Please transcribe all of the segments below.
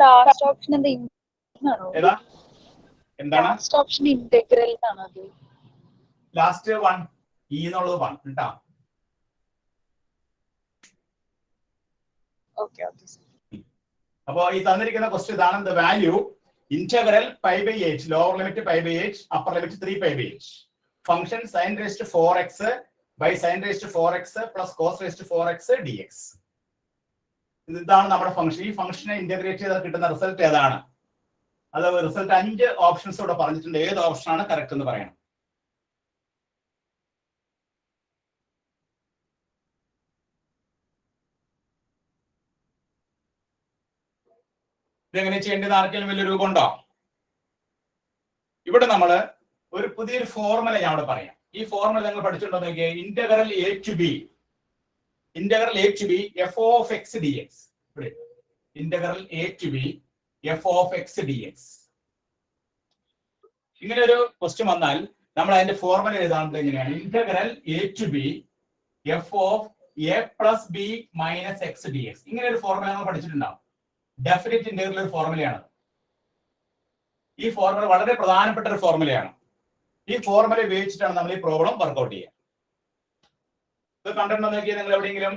Last option ഏതാ എന്താണ് last option integral ആണോ അത്? ലാസ്റ്റ് 1 ഇ എന്നുള്ളത് 1 കേട്ടോ. Okay okay. അപ്പോൾ ഈ തന്നിരിക്കുന്ന ക്വസ്റ്റ്യൻ ഇതാണ്. The value integral pi by h, lower limit pi by h, upper limit 3 pi by h, function sin raised to 4x by sin raised to 4x plus cos raised to 4x dx. ഇതാണ് നമ്മുടെ function. ഈ ഫംഗ്ഷനെ integrate ചെയ്താൽ കിട്ടുന്ന result ഏതാണ്? അത് result 5 options ഇവിടെ പറഞ്ഞിട്ടുണ്ട്. ഏത് ഓപ്ഷൻ ആണ് കറക്റ്റ് എന്ന് പറയണം. ഇതെങ്ങനെ ചെയ്യേണ്ടത് ആർക്കെങ്കിലും വലിയ രൂപമുണ്ടോ? ഇവിടെ നമ്മൾ ഒരു പുതിയൊരു ഫോർമുല ഞാൻ ഇവിടെ പറയാം. ഈ ഫോർമുല നിങ്ങൾ പഠിച്ചിട്ടുണ്ടോ നോക്കിയേ. Integral A to B F of X D x. Integral A to B F of X D x. ഇങ്ങനെ ഒരു ക്വസ്റ്റ്യൻ വന്നാൽ നമ്മൾ അതിന്റെ ഫോർമുല എഴുതാറുണ്ട് എങ്ങനെയാണ്? Integral A to B F of A plus B minus X D x. ഇങ്ങനെ ഒരു formula നമ്മൾ പഠിച്ചിട്ടുണ്ടാവും. ഡെഫിനിറ്റ് ഇന്റഗ്രൽ ഒരു ഫോർമുലയാണ്. ഈ ഫോർമുല വളരെ പ്രധാനപ്പെട്ട ഒരു ഫോർമുലയാണ്. ഈ ഫോർമുല ഉപയോഗിച്ചിട്ടാണ് നമ്മൾ ഈ പ്രോബ്ലം വർക്ക്ഔട്ട് ചെയ്യുക. ഇത് കണ്ടിട്ടുണ്ടോ നോക്കിയാൽ നിങ്ങൾ എവിടെയെങ്കിലും?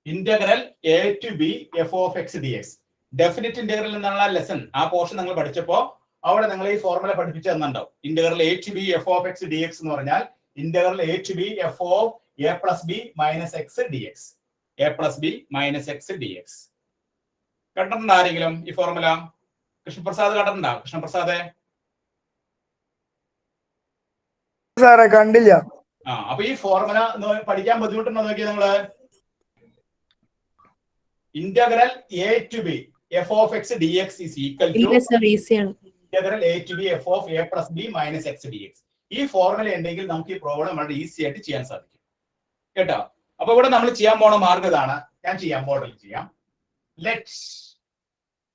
Integral A to B F of X D X. Definite integral എന്നുള്ള ലെസൺ ആ പോർഷൻ നിങ്ങൾ പഠിച്ചപ്പോൾ അവിടെ നിങ്ങൾ ഈ ഫോർമുല പഠിപ്പിച്ചു തന്നിട്ടുണ്ടാവും. Integral A to B F of X D X എന്ന് പറഞ്ഞാൽ integral A to B F of A plus B minus X D X. A plus B minus X D X. കണ്ടിട്ടുണ്ടോ ആരെങ്കിലും ഈ ഫോർമുല? കൃഷ്ണപ്രസാദ് കണ്ടിട്ടുണ്ടോ? കൃഷ്ണപ്രസാദ് സാറേ കണ്ടില്ല. അപ്പൊ ഈ ഫോർമുല പഠിക്കാൻ ബുദ്ധിമുട്ടുണ്ടോ നോക്കിയാൽ നിങ്ങള്? Integral A to B F of X D x is equal to integral A to B F of A plus B minus X D x. ഈ ഫോർമുല ഉണ്ടെങ്കിൽ നമുക്ക് ഈ പ്രോബ്ലം വളരെ ഈസി ആയിട്ട് ചെയ്യാൻ സാധിക്കും കേട്ടോ. അപ്പൊ ഇവിടെ നമ്മൾ ചെയ്യാൻ പോണ മാർഗം ഇതാണ്. ഞാൻ ചെയ്യാം, മോഡൽ ചെയ്യാം. Let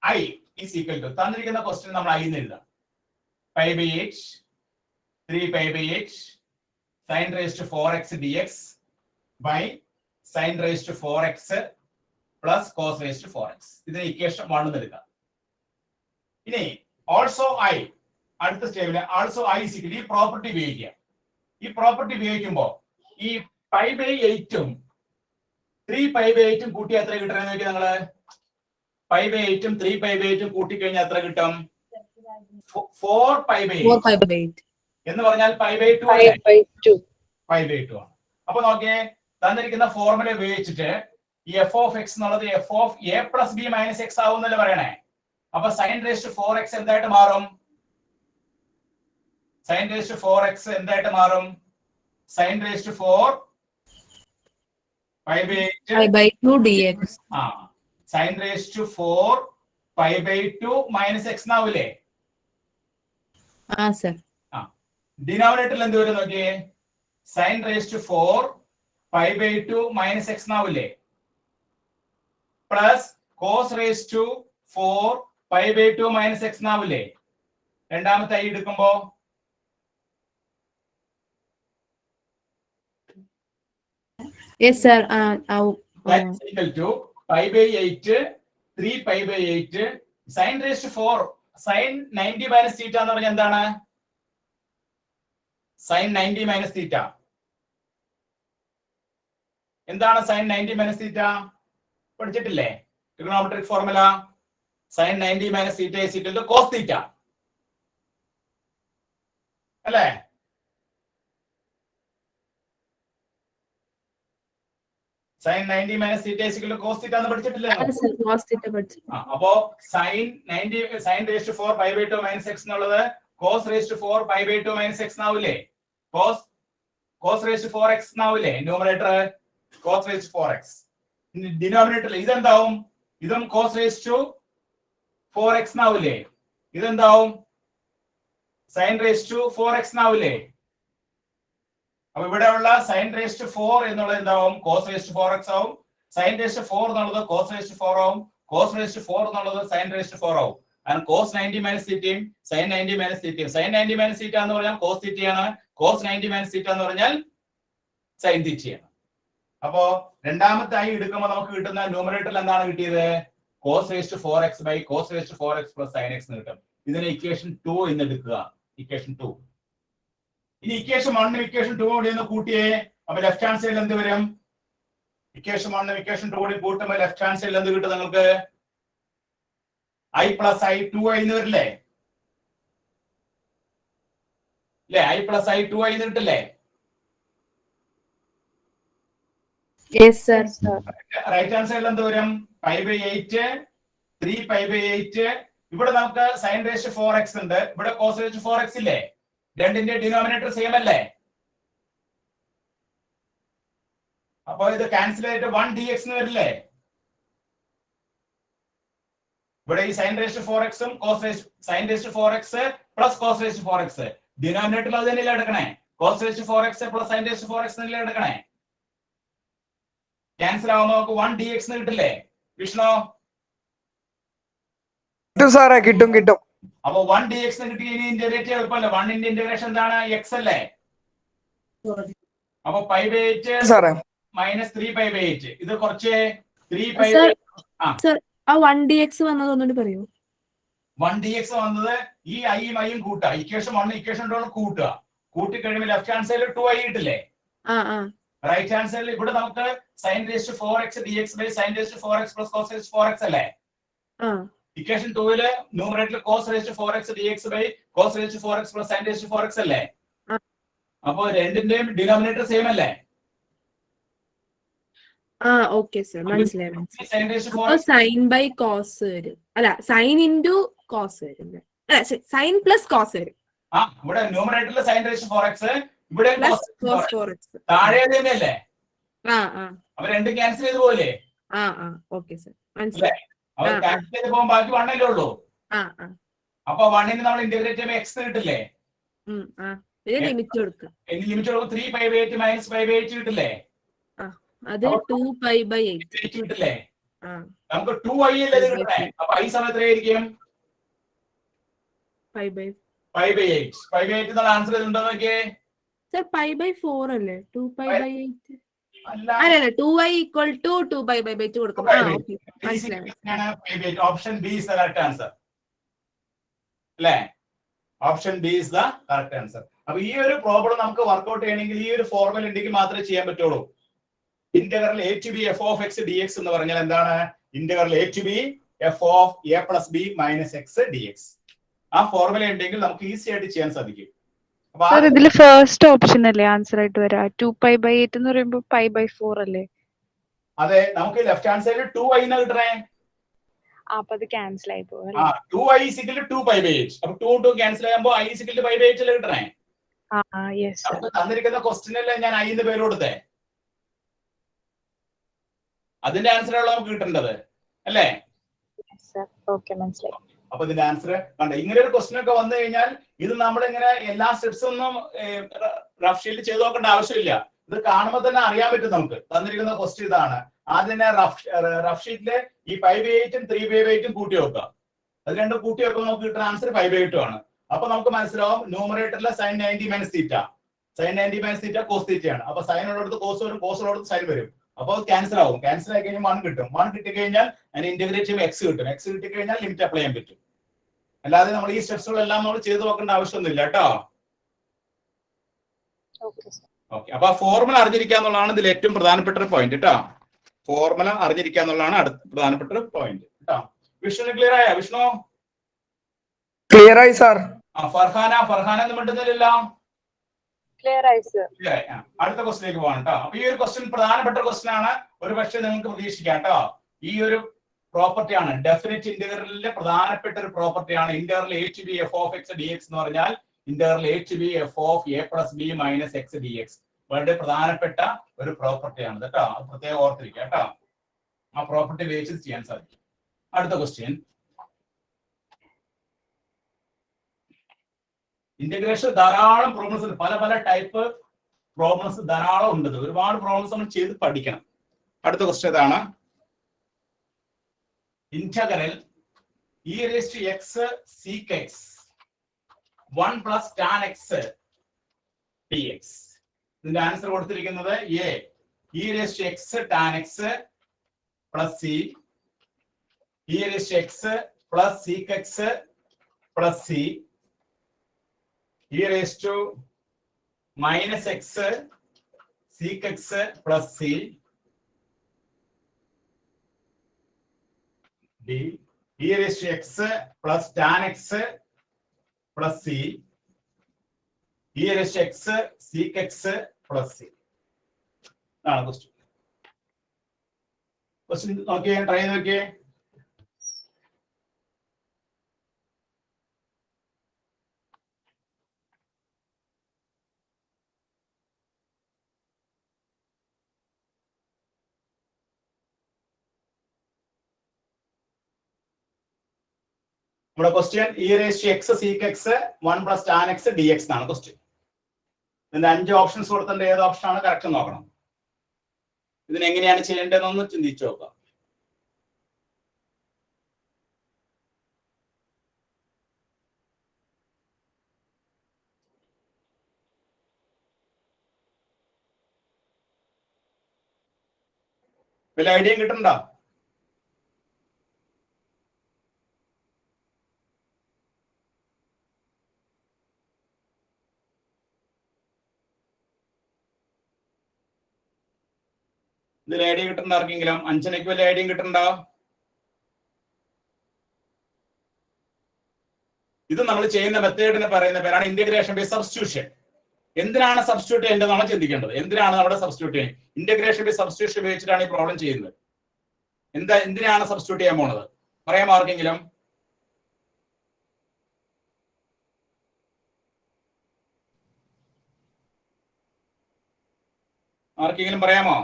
I is equal to തന്നിരിക്കുന്ന ക്വസ്റ്റ്യൻ നമ്മൾ I എന്ന് എഴുതാം. Pi by h 3 pi by h sin raised to 4x dx by sin raised to 4x plus cos raised to 4x. ഇതിനെ ഇക്വേഷൻ 1 എന്ന് എടുക്കാം. ഇനി also I അടുത്ത സ്റ്റെപ്പില് also I is equal, ഈ പ്രോപ്പർട്ടി ഉപയോഗിക്കുക. ഈ പ്രോപ്പർട്ടി ഉപയോഗിക്കുമ്പോൾ ഈ പൈ ബൈ 8 ഉം 3 പൈ ബൈ 8 ഉം കൂട്ടി എത്ര കിട്ടണമെന്ന് നോക്കി നിങ്ങള്? 5 by 8 ഉം 3 പൈ ബൈ 8 ഉം കൂട്ടി കഴിഞ്ഞാൽ എത്ര കിട്ടും? 4 പൈ ബൈ 8 എന്ന് പറഞ്ഞാൽ പൈ ബൈ 2 പൈ ബൈ 2 ആണ്. അപ്പൊ നോക്കിയേ, തന്നിരിക്കുന്ന ഫോർമുല ഉപയോഗിച്ചിട്ട് ഈ എഫ് ഓഫ് എക്സ് എന്നുള്ളത് F of A plus B minus X ആവുന്നല്ലേ പറയണേ. അപ്പൊ സൈൻ റേസ് ടു 4x എന്തായിട്ട് മാറും? സൈൻ റേസ് ടു 4x എന്തായിട്ട് മാറും? Sine raise to 4 pi by 2 dx. sin raised to 4 pi by 2 minus x നാവില്ലേ? ഡിനോമിനേറ്ററിൽ എന്ത് വരും നോക്കിയേ? sin raised to 4 pi by 2 minus x നാവില്ലേ? Plus cos raised to 4 pi by 2 minus x നാവില്ലേ? രണ്ടാമത്തെ I എടുക്കുമ്പോ yes sir that's equal to pi by 8 3 pi by 8 sin raised to 4 sin 90 minus theta എന്ന് പറഞ്ഞാൽ എന്താണ്? sin 90 minus theta എന്താണ്? sin 90 minus theta പഠിച്ചിട്ടില്ലേ? Trigonometric formula sin 90 minus theta is equal to cos theta അല്ലേ? sin 90 minus theta is equal to cos theta എന്ന് പഠിച്ചിട്ടില്ലേ? അപ്പോ sin 90 sin raised to 4 pi by 2 minus x എന്നുള്ളത് cos raised to 4 pi by 2 minus x നാവില്ലേ? cos raised to 4x നാവില്ലേ? Numerator cos raised to 4x, ഡിനോമിനേറ്ററിൽ ഇതെന്താവും? ഇതും cos raised to 4x നാവില്ലേ? ഇതെന്താവും? sin raised to 4x നാവില്ലേ? അപ്പൊ ഇവിടെയുള്ള sin raised to 4 എന്നുള്ളത് എന്താവും? cos raised to 4x ആവും. sin raised to 4 എന്നുള്ളത് cos raised to 4 ആവും. cos raised to 4 എന്നുള്ളത് sin raised to 4 ആവും. and cos 90 minus theta sin 90 minus theta. sin 90 minus theta എന്ന് പറഞ്ഞാൽ cos theta ആണ്. cos 90 minus theta എന്ന് പറഞ്ഞാൽ sin theta ആണ്. അപ്പോ രണ്ടാമത്തെ I എടുക്കുമ്പോൾ നമുക്ക് കിട്ടുന്ന ന്യൂമറേറ്ററിൽ എന്താണ് കിട്ടിയത്? cos raised to 4x by cos raised to 4x plus sin x എന്ന് കിട്ടും. ഇതിനെ ഇക്വേഷൻ 2 എന്ന് എടുക്കുക. ഇക്വേഷൻ 2. ഇനി ഇക്വേഷൻ 1 ഇക്വേഷൻ 2 കൂടി ഒന്ന് കൂട്ടിയേ. അപ്പൊ ലെഫ്റ്റ് ഹാൻഡ് സൈഡിൽ എന്ത് വരും? ഇക്വേഷൻ 1 ഇക്വേഷൻ 2 കൂടി കൂട്ടുമ്പോൾ ലെഫ്റ്റ് ഹാൻഡ് സൈഡിൽ എന്ത് കിട്ടും നിങ്ങൾക്ക്? i plus i 2i എന്ന് വരില്ലേ? അല്ലേ? i plus i 2i എന്ന് കിട്ടില്ലേ? Yes, sir. റൈറ്റ് ഹാൻഡ് സൈഡിൽ എന്ത് വരും? pi by 8 3 pi by 8. ഇവിടെ നമുക്ക് sin raised to 4x ഉണ്ട്, ഇവിടെ cos raised to 4x ഇല്ലേ? രണ്ടിന്റെ ഡിനോമിനേറ്റർ സെയിം അല്ലേ? അപ്പൊ ഇത് ക്യാൻസൽ ചെയ്തിട്ട് 1 dx എന്ന് വരില്ലേ? ഇവിടെ ഈ sin raised to 4x ഉം sin raised to 4x plus cos raised to 4x ഡിനോമിനേറ്ററിൽ അത് തന്നെയല്ലേ എടുക്കണേ? cos raised to 4x plus sin raised to 4x എന്നല്ലേ എടുക്കണേ? ക്യാൻസൽ ആവുമ്പോൾ നമുക്ക് 1 dx എന്ന് കിട്ടില്ലേ വിഷ്ണു? സാറേ കിട്ടും. അപ്പൊ 1 dx എന്ന് കിട്ടി. ഇനി ഇന്റഗ്രേറ്റ് എളുപ്പമല്ലേ? 1 ന്റെ ഇന്റഗ്രേഷൻ എന്താണ്? x അല്ലേ? അപ്പൊ pi by 8 സാറേ minus 3 pi by 8. ഇത് കുറച്ച് 3 pi Sir, by sir, ആ 1dx വന്നത് ഒന്നുകൂടി പറയൂ. 1 dx വന്നത് ഈ iയും iയും കൂട്ടുക. ഇക്വേഷൻ 1 ഇക്വേഷൻ 2 കൂട്ടുക. കൂട്ടി കഴിയുമ്പോൾ ലെഫ്റ്റ് ഹാൻഡ് സൈഡിൽ 2i കിട്ടില്ലേ? റൈറ്റ് ഹാൻഡ് സൈഡിൽ ഇവിടെ നമുക്ക് sin raised to 4x dx by sin raised to 4x plus cos raised to 4x അല്ലേ? ഇക്വേഷൻ 2 ന്യൂമറേറ്ററിൽ cos raised to 4x dx by cos raised to 4x plus sin raised to 4x അല്ലേ? അപ്പോൾ രണ്ടിന്റെയും denominator same അല്ലേ? Okay sir, മനസ്സിലായി. sin raised to അപ്പൊ 4x sign by cos വരും. അല്ല, സൈൻ ഇൻറ്റു കോസ് വരും. അല്ല, സൈൻ പ്ലസ് കോസ് വരും. ഇവിടെ ന്യൂമറേറ്ററിൽ sin raised to 4x, ഇവിടെ പ്ലസ് കോസ് 4x. താഴെ തന്നെയല്ലേ? ആ അപ്പൊ രണ്ടും ക്യാൻസൽ ചെയ്ത് പോലെ. ഓക്കെ സർ, മനസ്സിലായി. അപ്പൊ ക്യാൻസൽ ചെയ്ത് പോകുമ്പോൾ ബാക്കി 1 അല്ലേ ഉള്ളൂ. അപ്പൊ 1 നമ്മൾ ഇന്റഗ്രേറ്റ് ചെയ്യുമ്പോൾ x കിട്ടില്ലേ? ലിമിറ്റ് കൊടുക്കുക. ലിമിറ്റ് കൊടുക്കുമ്പോൾ 3 pi by 8 minus pi by 8 കിട്ടില്ലേ? അത് 2 pi by 8 കിട്ടില്ലേ? നമുക്ക് 2i അല്ലേ ഇത് കിട്ടണേ? അപ്പൊ i സമയം എത്രയായിരിക്കും? pi by 8. pi by 8 എന്നുള്ള ആൻസർ ഉണ്ടോ നോക്കിയേ. സർ pi by 4 അല്ലേ? 2 pi by 8 അല്ല, അല്ല 2i equal to 2 pi by 8 കൊടുക്കും. ഓക്കേ, മനസ്സിലായി. Option B is the correct answer. അല്ലേ? Option B is the correct answer. അപ്പൊ ഈ ഒരു പ്രോബ്ലം നമുക്ക് വർക്ക്ഔട്ട് ചെയ്യണമെങ്കിൽ ഈ ഒരു ഫോർമുല ഉണ്ടെങ്കിൽ മാത്രമേ ചെയ്യാൻ പറ്റുള്ളൂ. Integral a to b f of x dx എന്ന് പറഞ്ഞാൽ എന്താണ്? Integral a to b f of a plus b minus x dx. ആ ഫോർമുല ഉണ്ടെങ്കിൽ നമുക്ക് ഈസി ആയിട്ട് ചെയ്യാൻ സാധിക്കും. സർ, ഇതില് ഫസ്റ്റ് ഓപ്ഷൻ അല്ലേ ആൻസർ ആയിട്ട് വരാ? 2 pi by 8 എന്ന് പറയുമ്പോൾ pi by 4 അല്ലേ? അതെ, നമുക്ക് ലെഫ്റ്റ് ഹാൻഡ് സൈഡിൽ 2i എന്ന് കിട്ടണേ. അപ്പൊ അത് ക്യാൻസൽ ആയി പോകും. 2i is equal to 2 pi by 8. അപ്പൊ 2 2 ക്യാൻസൽ ആകുമ്പോൾ i is equal to pi by 8 അല്ലേ കിട്ടണേ? Yes sir. അപ്പൊ തന്നിരിക്കുന്ന ക്വസ്റ്റ്യനിലെ ഞാൻ i എന്ന് പേര് കൊടുത്തേ. അതിന്റെ ആൻസർ ആണല്ലോ നമുക്ക് കിട്ടേണ്ടത് അല്ലേ? ഓക്കെ, മനസ്സിലായി. അപ്പൊ ഇതിന്റെ ആൻസർ കണ്ട. ഇങ്ങനെ ഒരു ക്വസ്റ്റ്യൻ ഒക്കെ വന്നു കഴിഞ്ഞാൽ ഇത് നമ്മളിങ്ങനെ എല്ലാ സ്റ്റെപ്സും ഒന്നും റഫ് ഷീറ്റിൽ ചെയ്ത് നോക്കേണ്ട ആവശ്യമില്ല. ഇത് കാണുമ്പോൾ തന്നെ അറിയാൻ പറ്റും നമുക്ക്. തന്നിരിക്കുന്ന ക്വസ്റ്റ്യൻ ഇതാണ്. ആദ്യം തന്നെ റഫ് ഷീറ്റില് ഈ 5 by 8 ഉം 3 by 8 ഉം കൂട്ടി വെക്കുക. അത് രണ്ടും കൂട്ടി വെക്കുമ്പോൾ നമുക്ക് കിട്ടുന്ന ആൻസർ 5 by 8 ആണ്. അപ്പൊ നമുക്ക് മനസ്സിലാവും ന്യൂമറേറ്ററിലെ sin 90 minus theta. sin 90 minus theta cos theta ആണ്. അപ്പൊ സൈൻ ഉള്ളിടത്ത് കോസ് വരും, കോസ് ഉള്ളിടത്ത് സൈൻ വരും. അപ്പൊ ക്യാൻസൽ ആവും. ക്യാൻസൽ ആയി കഴിഞ്ഞാൽ 1 കിട്ടും. 1 കിട്ടിക്കഴിഞ്ഞാൽ അതിന് ഇന്റഗ്രേറ്റ് ചെയ്യുമ്പോൾ x കിട്ടും. x കിട്ടിക്കഴിഞ്ഞാൽ ലിമിറ്റ് അപ്ലൈ ചെയ്യാൻ പറ്റും. അല്ലാതെ നമ്മൾ ഈ സ്റ്റെപ്സുകളെല്ലാം നമ്മൾ ചെയ്ത് നോക്കേണ്ട ആവശ്യമൊന്നുമില്ല കേട്ടോ. ഓക്കെ, അപ്പൊ ആ ഫോർമുല അറിഞ്ഞിരിക്കുക എന്നുള്ളതാണ് ഇതിൽ ഏറ്റവും പ്രധാനപ്പെട്ട ഒരു പോയിന്റ് കേട്ടോ. ഫോർമുല അറിഞ്ഞിരിക്കുക എന്നുള്ളതാണ് അടുത്ത പ്രധാനപ്പെട്ട ഒരു പോയിന്റ് കേട്ടോ. വിഷ്ണു ക്ലിയർ ആയ? വിഷ്ണു ക്ലിയർ ആയി സാർ. ഫർഹാന ഒന്നും മിണ്ടുന്നില്ലല്ലോ. ക്ലിയർ ആയി സർ. അടുത്ത ക്വസ്റ്റിലേക്ക് പോകാം കേട്ടോ. അപ്പൊ ഈ ഒരു ക്വസ്റ്റ്യൻ പ്രധാനപ്പെട്ട ക്വസ്റ്റ്യൻ ആണ്. ഒരു പക്ഷേ നിങ്ങൾക്ക് പ്രതീക്ഷിക്കാം കേട്ടോ. ഈ ഒരു പ്രോപ്പർട്ടി ആണ് ഡെഫിനിറ്റ് ഇന്റഗ്രലിന്റെ പ്രധാനപ്പെട്ട ഒരു പ്രോപ്പർട്ടിയാണ് integral a to b f of x dx എന്ന് പറഞ്ഞാൽ integral a to b f of a plus b minus x dx വളരെ പ്രധാനപ്പെട്ട ഒരു പ്രോപ്പർട്ടിയാണ് കേട്ടോ. അത് പ്രത്യേകം ഓർത്തിരിക്കുക കേട്ടോ. ആ പ്രോപ്പർട്ടി വെച്ച് ചെയ്യാൻ സാധിക്കും. അടുത്ത ക്വസ്റ്റ്യൻ, ഇന്റഗ്രേഷൻ ധാരാളം പ്രോബ്ലംസ് ഉണ്ട്. പല പല ടൈപ്പ് പ്രോബ്ലംസ് ധാരാളം ഉണ്ട്. ഒരുപാട് പ്രോബ്ലംസ് നമ്മൾ ചെയ്ത് പഠിക്കണം. അടുത്ത ക്വസ്റ്റ്യൻ ഇതാണ്. Integral e raised to x sec x 1 plus tan x dx. ഇതിന്റെ ആൻസർ കൊടുത്തിരിക്കുന്നത് a e raised to x tan x plus c e raised to x plus sec x plus c e raised to minus x sec x plus c d e raised to x plus tan x plus c e raised to x sec x plus c. ആണ് question. Question നോക്കിയേ, try ചെയ്ത് നോക്കിയേ. നമ്മുടെ question e raised to x sec x 1 plus tan x dx എന്നാണ് question. ഇതിന്റെ 5 options കൊടുത്തിട്ട് ഏത് option ആണ് കറക്റ്റ് നോക്കണം. ഇതിന് എങ്ങനെയാണ് ചെയ്യേണ്ടതെന്നൊന്ന് ചിന്തിച്ചു നോക്കാം. വല്ല ഐഡിയ കിട്ടണ്ടോ? ഇതിൽ ഐഡിയ കിട്ടുന്ന ആർക്കെങ്കിലും? അഞ്ചനയ്ക്ക് വല്ല ഐഡിയ കിട്ടണ്ടോ? ഇത് നമ്മൾ ചെയ്യുന്ന മെത്തേഡിന് പറയുന്ന പേരാണ് ഇന്റഗ്രേഷൻ ബൈ സബ്സ്റ്റിറ്റ്യൂഷൻ. എന്തിനാണ് സബ്സ്റ്റിറ്റ്യൂട്ട് ചെയ്യേണ്ടതാണ് ചിന്തിക്കേണ്ടത്. എന്തിനാണ് നമ്മുടെ സബ്സ്റ്റിറ്റ്യൂട്ട് ചെയ്യുന്നത്? ഇന്റഗ്രേഷൻ ബൈ സബ്സ്റ്റിറ്റ്യൂഷൻ ഉപയോഗിച്ചിട്ടാണ് ഈ പ്രോബ്ലം ചെയ്യുന്നത്. എന്തിനാണ് സബ്സ്റ്റിറ്റ്യൂട്ട് ചെയ്യാൻ പോണത്? പറയാമോ ആർക്കെങ്കിലും? ആർക്കെങ്കിലും പറയാമോ?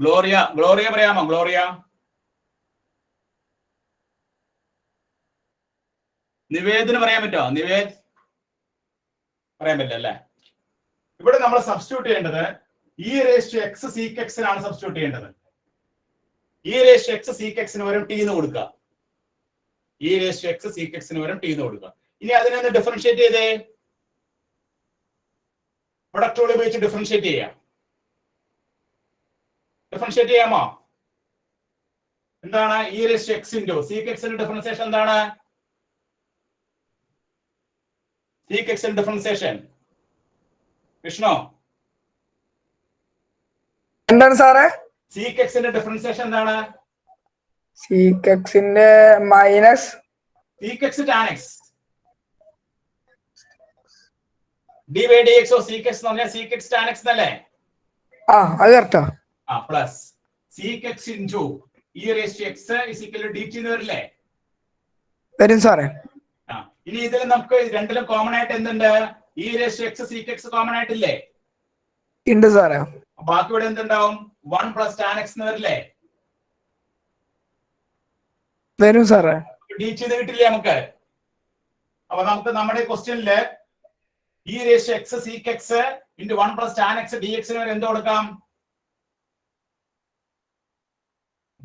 ഗ്ലോറിയ പറയാമോ? ഗ്ലോറിയ. നിവേദിന് പറയാൻ പറ്റുമോ? നിവേദ് പറയാൻ പറ്റില്ല അല്ലേ? ഇവിടെ നമ്മൾ സബ്സ്റ്റിറ്റ്യൂട്ട് ചെയ്യേണ്ടത് e raised to x sec x ആണ് സബ്സ്റ്റിറ്റ്യൂട്ട് ചെയ്യേണ്ടത്. e raised to x sec x ന് പകരം t എന്ന് കൊടുക്കുക. e raised to x sec x ന് പകരം t എന്ന് കൊടുക്കുക. ഇനി അതിനെ ഡിഫറൻഷിയേറ്റ് ചെയ്തേ. പ്രൊഡക്റ്റ് റൂൾ ഉപയോഗിച്ച് ഡിഫറൻഷിയേറ്റ് ചെയ്യാം. ഡിഫറൻഷിയേറ്റ് ചെയ്യാമോ? എന്താണ് e raised to x into sec x ന്റെ ഡിഫറൻസിയേഷൻ എന്താണ്? sec x ന്റെ ഡിഫറൻസിയേഷൻ വിഷ്ണു എന്താണ് സാറേ? sec x ന്റെ ഡിഫറൻസിയേഷൻ എന്താണ്? sec x ന്റെ minus sec x tan x d by dx of sec x എന്ന് പറഞ്ഞാൽ sec x tan x എന്നല്ലേ? അത് correct. Plus sec x into e raised to x is equal to dt എന്ന് വരില്ലേ? വരും സാറേ. ഇനി ഇതിൽ നമുക്ക് രണ്ടിലും കോമൺ ആയിട്ട് എന്തുണ്ട്? e raised to x sec x common ആയിട്ടില്ലേ? ഉണ്ട് സാറേ. ബാക്കി ഇവിടെ എന്തുണ്ടാവും? 1 plus tan x എന്ന് വരില്ലേ? വരും സാറേ. dt എന്ന് കിട്ടില്ലേ നമുക്ക്? അപ്പൊ നമുക്ക് നമ്മുടെ ക്വസ്റ്റ്യനില് e raised to x sec x into 1 plus tan x dx ന് വരെ എന്ത് കൊടുക്കാം?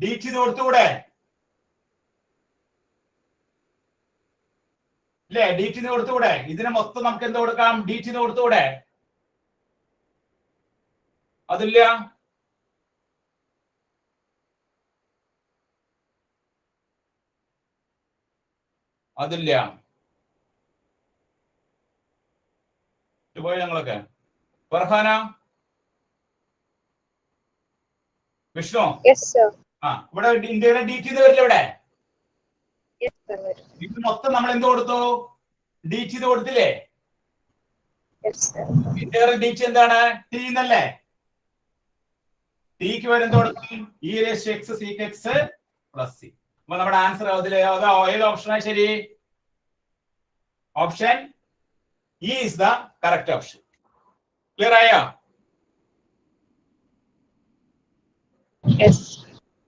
dt എന്ന് കൊടുത്തുകൂടെ? അല്ലേ? dt എന്ന് കൊടുത്തുകൂടെ? ഇതിനെ മൊത്തം നമുക്ക് എന്ത് കൊടുക്കാം? dt എന്ന് കൊടുത്തുകൂടെ? അതില്ല. അതില്ല. പോയി ഞങ്ങളൊക്കെ. ഫർഹാന, വിഷ്ണു, ഇവിടെ ഇന്ത്യയുടെ dt എന്ന് വരില്ല ഇവിടെ? ഇത് മൊത്തം നമ്മൾ എന്ത് കൊടുത്തു? dt എന്ന് കൊടുത്തില്ലേ? ഇന്ത്യയുടെ dt എന്താണ്? t എന്നല്ലേ? ടിക്ക് വരെ എന്ത് കൊടുക്കും? e raised to x sec x plus c. അപ്പൊ നമ്മുടെ ആൻസർ അതിൽ ഏത് ഓപ്ഷനാണ് ശരി? Option E is the correct option. Clear ആയോ?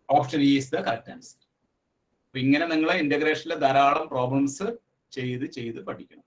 Option E is the correct answer. അപ്പൊ ഇങ്ങനെ നിങ്ങൾ ഇന്റഗ്രേഷനിലെ ധാരാളം പ്രോബ്ലംസ് ചെയ്ത് പഠിക്കണം.